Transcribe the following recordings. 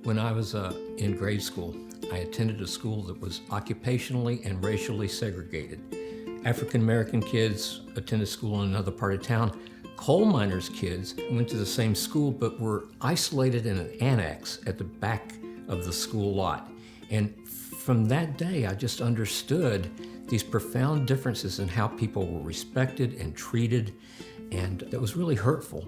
When I was in grade school, I attended a school that was occupationally and racially segregated. African American kids attended school in another part of town. Coal miners' kids went to the same school but were isolated in an annex at the back of the school lot. And from that day, I just understood these profound differences in how people were respected and treated, and that was really hurtful.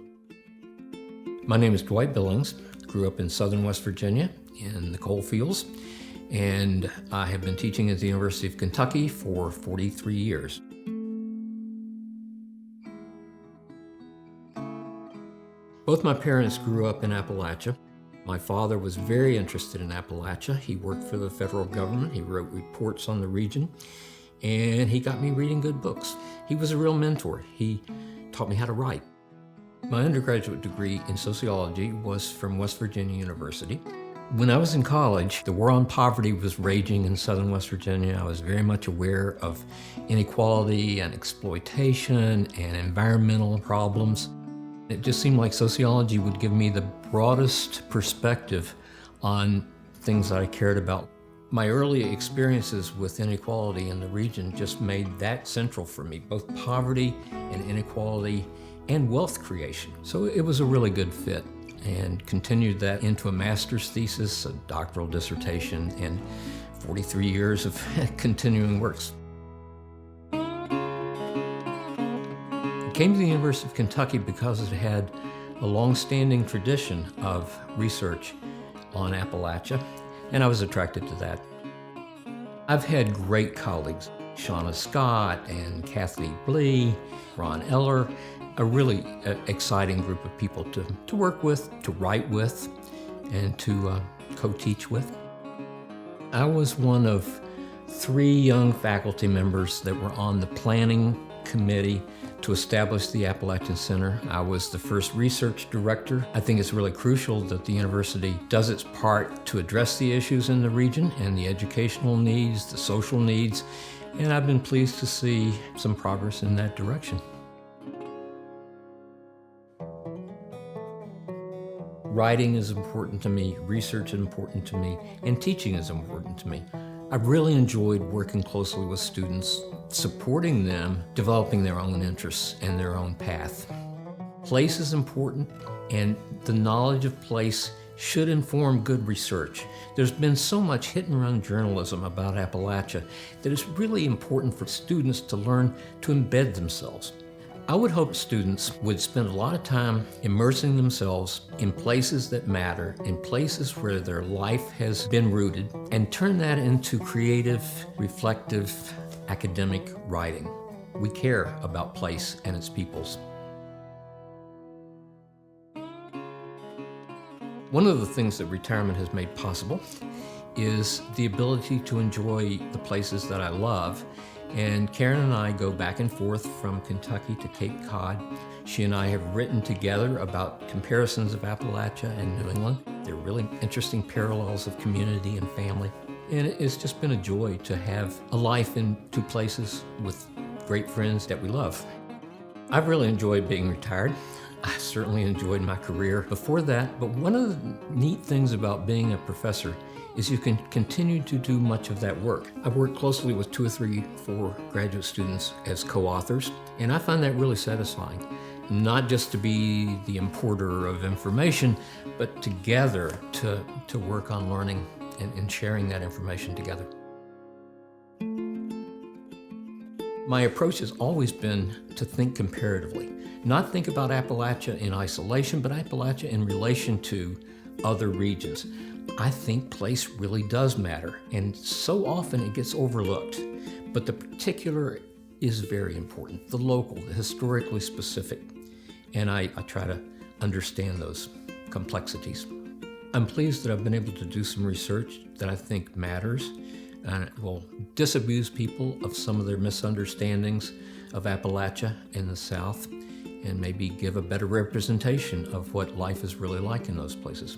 My name is Dwight Billings. Grew up in southern West Virginia in the coal fields, and I have been teaching at the University of Kentucky for 43 years. Both my parents grew up in Appalachia. My father was very interested in Appalachia. He worked for the federal government. He wrote reports on the region, and he got me reading good books. He was a real mentor. He taught me how to write. My undergraduate degree in sociology was from West Virginia University. When I was in college, the war on poverty was raging in southern West Virginia. I was very much aware of inequality and exploitation and environmental problems. It just seemed like sociology would give me the broadest perspective on things that I cared about. My early experiences with inequality in the region just made that central for me, both poverty and inequality and wealth creation. So it was a really good fit, and continued that into a master's thesis, a doctoral dissertation, and 43 years of continuing works. I came to the University of Kentucky because it had a long-standing tradition of research on Appalachia, and I was attracted to that. I've had great colleagues, Shauna Scott and Kathleen Blee, Ron Eller, a really exciting group of people to work with, to write with, and to co-teach with. I was one of 3 young faculty members that were on the planning committee to establish the Appalachian Center. I was the first research director. I think it's really crucial that the university does its part to address the issues in the region and the educational needs, the social needs, and I've been pleased to see some progress in that direction. Writing is important to me, research is important to me, and teaching is important to me. I've really enjoyed working closely with students, supporting them, developing their own interests and their own path. Place is important, and the knowledge of place should inform good research. There's been so much hit-and-run journalism about Appalachia that it's really important for students to learn to embed themselves. I would hope students would spend a lot of time immersing themselves in places that matter, in places where their life has been rooted, and turn that into creative, reflective, academic writing. We care about place and its peoples. One of the things that retirement has made possible is the ability to enjoy the places that I love. And Karen and I go back and forth from Kentucky to Cape Cod. She and I have written together about comparisons of Appalachia and New England. They're really interesting parallels of community and family. And it's just been a joy to have a life in 2 places with great friends that we love. I've really enjoyed being retired. I certainly enjoyed my career before that, but one of the neat things about being a professor is you can continue to do much of that work. I've worked closely with 2 or 3, 4 graduate students as co-authors, and I find that really satisfying. Not just to be the importer of information, but together to work on learning and sharing that information together. My approach has always been to think comparatively. Not think about Appalachia in isolation, but Appalachia in relation to other regions. I think place really does matter, and so often it gets overlooked. But the particular is very important, the local, the historically specific, and I try to understand those complexities. I'm pleased that I've been able to do some research that I think matters, and it will disabuse people of some of their misunderstandings of Appalachia in the South, and maybe give a better representation of what life is really like in those places.